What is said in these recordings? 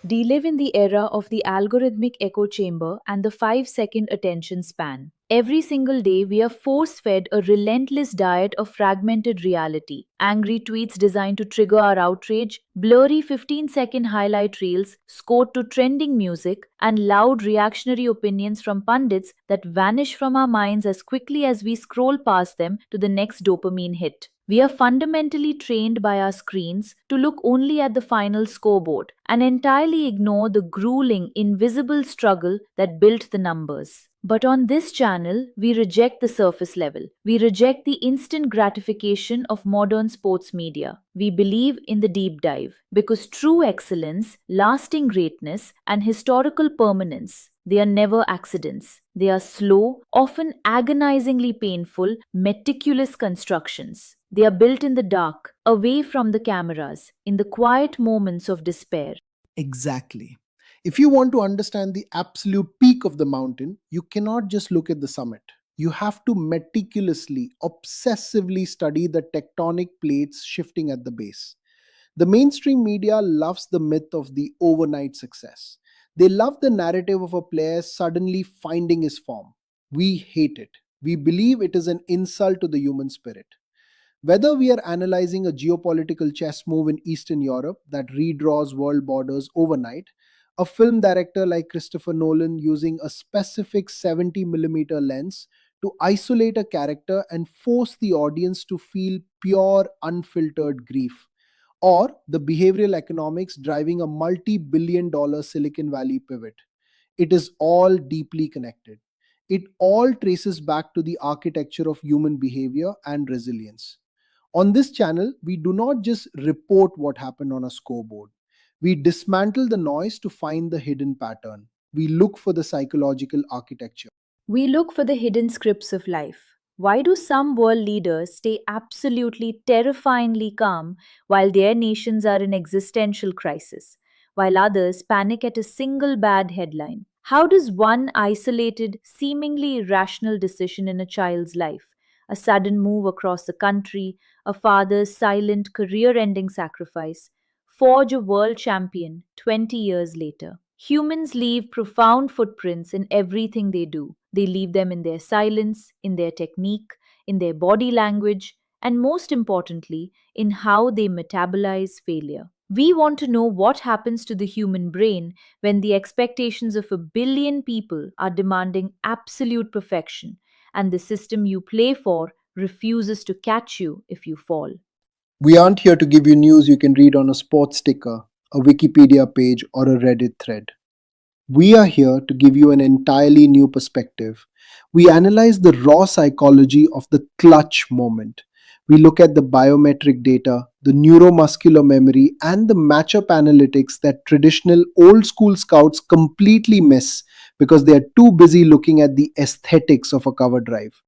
We live in the era of the algorithmic echo chamber and the 5-second attention span. Every single day, we are force fed a relentless diet of fragmented reality. Angry tweets designed to trigger our outrage, blurry 15-second highlight reels scored to trending music, and loud reactionary opinions from pundits that vanish from our minds as quickly as we scroll past them to the next dopamine hit. We are fundamentally trained by our screens to look only at the final scoreboard and entirely ignore the grueling, invisible struggle that built the numbers. But on this channel, we reject the surface level. We reject the instant gratification of modern sports media. We believe in the deep dive because true excellence, lasting greatness, and historical permanence, they are never accidents. They are slow, often agonizingly painful, meticulous constructions. They are built in the dark, away from the cameras, in the quiet moments of despair. Exactly. If you want to understand the absolute peak of the mountain, you cannot just look at the summit. You have to meticulously, obsessively study the tectonic plates shifting at the base. The mainstream media loves the myth of the overnight success. They love the narrative of a player suddenly finding his form. We hate it. We believe it is an insult to the human spirit. Whether we are analyzing a geopolitical chess move in Eastern Europe that redraws world borders overnight, a film director like Christopher Nolan using a specific 70 mm lens to isolate a character and force the audience to feel pure, unfiltered grief, or the behavioral economics driving a multi-billion-dollar Silicon Valley pivot. It is all deeply connected. It all traces back to the architecture of human behavior and resilience. On this channel, we do not just report what happened on a scoreboard. We dismantle the noise to find the hidden pattern. We look for the psychological architecture. We look for the hidden scripts of life. Why do some world leaders stay absolutely terrifyingly calm while their nations are in existential crisis, while others panic at a single bad headline? How does one isolated, seemingly irrational decision in a child's life, a sudden move across the country, a father's silent, career ending sacrifice, forge a world champion 20 years later? Humans leave profound footprints in everything they do. They leave them in their silence, in their technique, in their body language, and most importantly, in how they metabolize failure. We want to know what happens to the human brain when the expectations of a billion people are demanding absolute perfection, and the system you play for refuses to catch you if you fall. We aren't here to give you news you can read on a sports sticker, a Wikipedia page, or a Reddit thread. We are here to give you an entirely new perspective. We analyze the raw psychology of the clutch moment. We look at the biometric data, the neuromuscular memory, and the matchup analytics that traditional old school scouts completely miss because they are too busy looking at the aesthetics of a cover drive.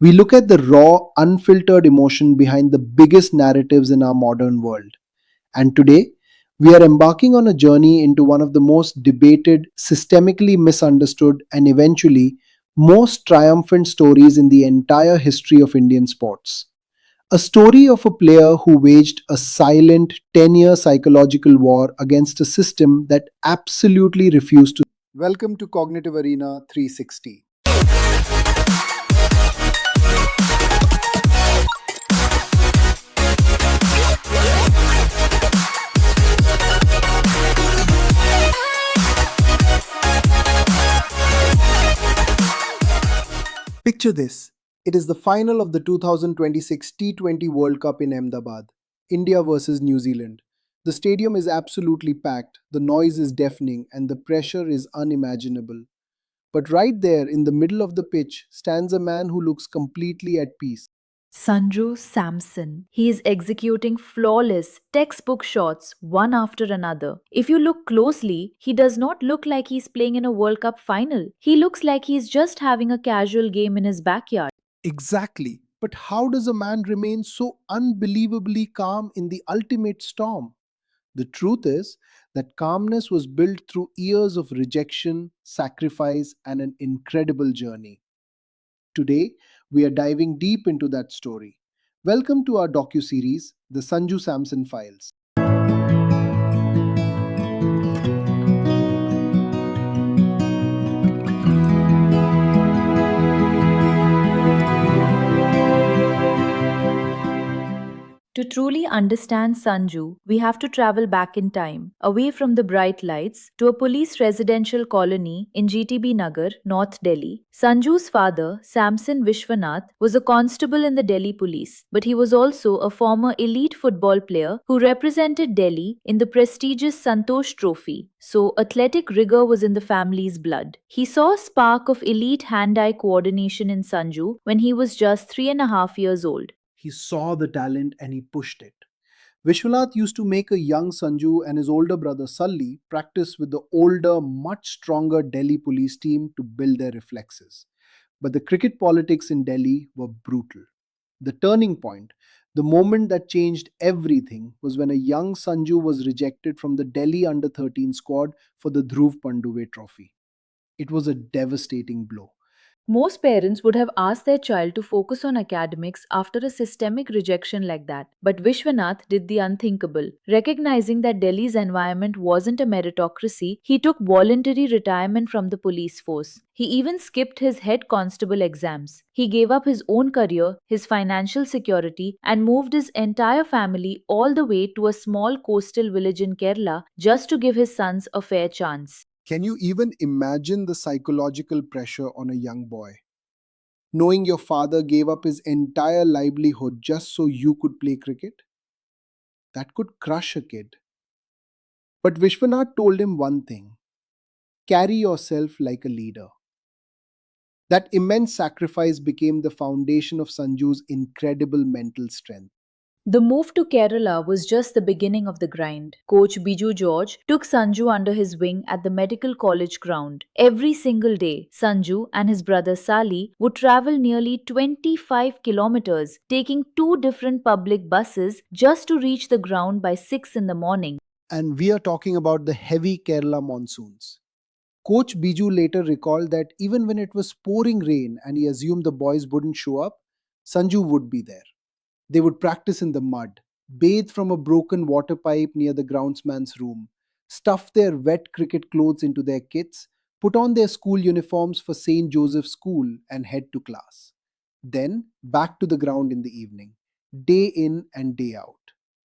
We look at the raw, unfiltered emotion behind the biggest narratives in our modern world. And today, we are embarking on a journey into one of the most debated, systemically misunderstood, and eventually most triumphant stories in the entire history of Indian sports. A story of a player who waged a silent 10-year psychological war against a system that absolutely refused to. Welcome to Cognitive Arena 360. Picture this. It is the final of the 2026 T20 World Cup in Ahmedabad, India versus New Zealand. The stadium is absolutely packed, the noise is deafening, and the pressure is unimaginable. But right there in the middle of the pitch stands a man who looks completely at peace. Sanju Samson. He is executing flawless textbook shots one after another. If you look closely, he does not look like he's playing in a World Cup final. He looks like he's just having a casual game in his backyard. Exactly. But how does a man remain so unbelievably calm in the ultimate storm? The truth is that calmness was built through years of rejection, sacrifice, and an incredible journey. Today, we are diving deep into that story. Welcome to our docuseries, The Sanju Samson Files. To truly understand Sanju, we have to travel back in time, away from the bright lights, to a police residential colony in GTB Nagar, North Delhi. Sanju's father, Samson Vishwanath, was a constable in the Delhi police, but he was also a former elite football player who represented Delhi in the prestigious Santosh Trophy. So, athletic rigor was in the family's blood. He saw a spark of elite hand eye coordination in Sanju when he was just 3.5 years old. He saw the talent and he pushed it. Vishwanath used to make a young Sanju and his older brother Sully practice with the older, much stronger Delhi police team to build their reflexes. But the cricket politics in Delhi were brutal. The turning point, the moment that changed everything, was when a young Sanju was rejected from the Delhi under 13 squad for the Dhruv Panduve trophy. It was a devastating blow. Most parents would have asked their child to focus on academics after a systemic rejection like that. But Vishwanath did the unthinkable. Recognizing that Delhi's environment wasn't a meritocracy, he took voluntary retirement from the police force. He even skipped his head constable exams. He gave up his own career, his financial security, and moved his entire family all the way to a small coastal village in Kerala just to give his sons a fair chance. Can you even imagine the psychological pressure on a young boy? Knowing your father gave up his entire livelihood just so you could play cricket? That could crush a kid. But Vishwanath told him one thing: carry yourself like a leader. That immense sacrifice became the foundation of Sanju's incredible mental strength. The move to Kerala was just the beginning of the grind. Coach Biju George took Sanju under his wing at the medical college ground. Every single day, Sanju and his brother Sali would travel nearly 25 kilometers, taking two different public buses just to reach the ground by 6 in the morning. And we are talking about the heavy Kerala monsoons. Coach Biju later recalled that even when it was pouring rain and he assumed the boys wouldn't show up, Sanju would be there. They would practice in the mud, bathe from a broken water pipe near the groundsman's room, stuff their wet cricket clothes into their kits, put on their school uniforms for St. Joseph's School, and head to class. Then back to the ground in the evening, day in and day out.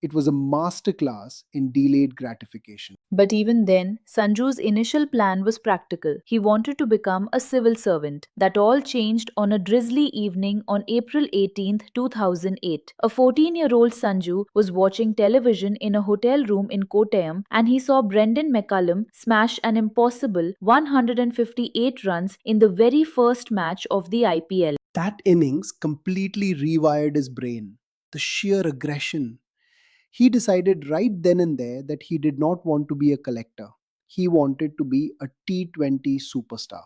It was a master class in delayed gratification. But even then, Sanju's initial plan was practical. He wanted to become a civil servant. That all changed on a drizzly evening on April 18th, 2008. A 14-year-old Sanju was watching television in a hotel room in Kottayam and he saw Brendan McCullum smash an impossible 158 runs in the very first match of the IPL. That innings completely rewired his brain. The sheer aggression. He decided right then and there that he did not want to be a collector. He wanted to be a T20 superstar.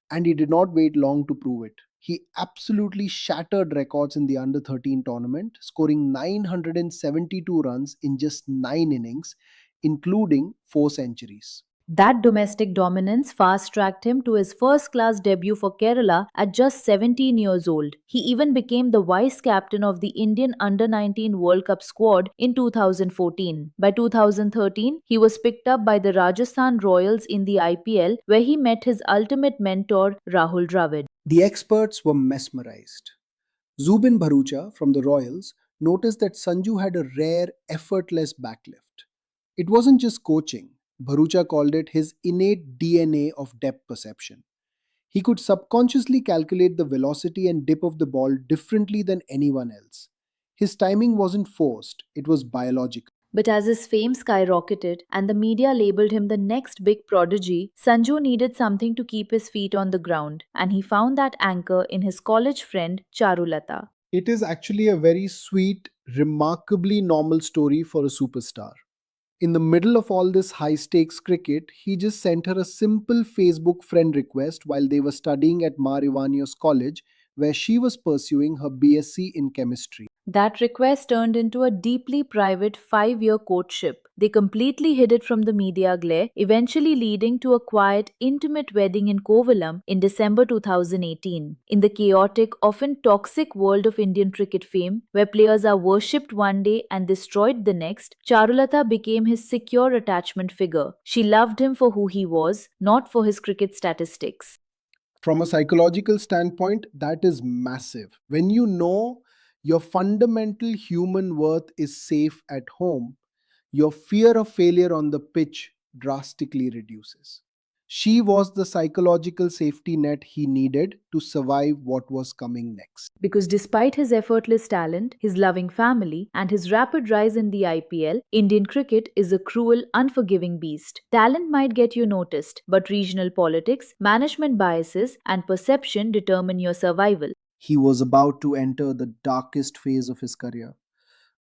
And he did not wait long to prove it. He absolutely shattered records in the under 13 tournament, scoring 972 runs in just 9 innings, including 4 centuries. That domestic dominance fast tracked him to his first class debut for Kerala at just 17 years old. He even became the vice captain of the Indian Under 19 World Cup squad in 2014. By 2013, he was picked up by the Rajasthan Royals in the IPL, where he met his ultimate mentor, Rahul Dravid. The experts were mesmerized. Zubin Bharucha from the Royals noticed that Sanju had a rare, effortless backlift. It wasn't just coaching. Bharucha called it his innate DNA of depth perception. He could subconsciously calculate the velocity and dip of the ball differently than anyone else. His timing wasn't forced, it was biological. But as his fame skyrocketed and the media labeled him the next big prodigy, Sanju needed something to keep his feet on the ground, and he found that anchor in his college friend Charulata. It is actually a very sweet, remarkably normal story for a superstar. In the middle of all this high stakes cricket, he just sent her a simple Facebook friend request while they were studying at Mar Ivanios College, where she was pursuing her BSc in chemistry. That request turned into a deeply private 5 year courtship. They completely hid it from the media glare, eventually leading to a quiet, intimate wedding in Kovalam in December 2018. In the chaotic, often toxic world of Indian cricket fame, where players are worshipped one day and destroyed the next, Charulata became his secure attachment figure. She loved him for who he was, not for his cricket statistics. From a psychological standpoint, that is massive. When you know Your fundamental human worth is safe at home. Your fear of failure on the pitch drastically reduces. She was the psychological safety net he needed to survive what was coming next. Because despite his effortless talent, his loving family, and his rapid rise in the IPL, Indian cricket is a cruel, unforgiving beast. Talent might get you noticed, but regional politics, management biases, and perception determine your survival. He was about to enter the darkest phase of his career,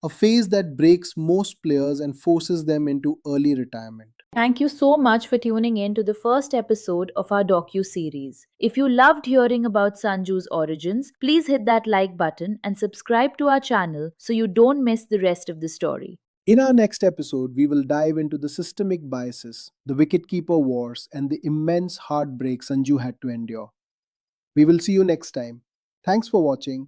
a phase that breaks most players and forces them into early retirement. Thank you so much for tuning in to the first episode of our docu-series. If you loved hearing about Sanju's origins, please hit that like button and subscribe to our channel so you don't miss the rest of the story. In our next episode, we will dive into the systemic biases, the wicketkeeper wars, and the immense heartbreak Sanju had to endure. We will see you next time. Thanks for watching.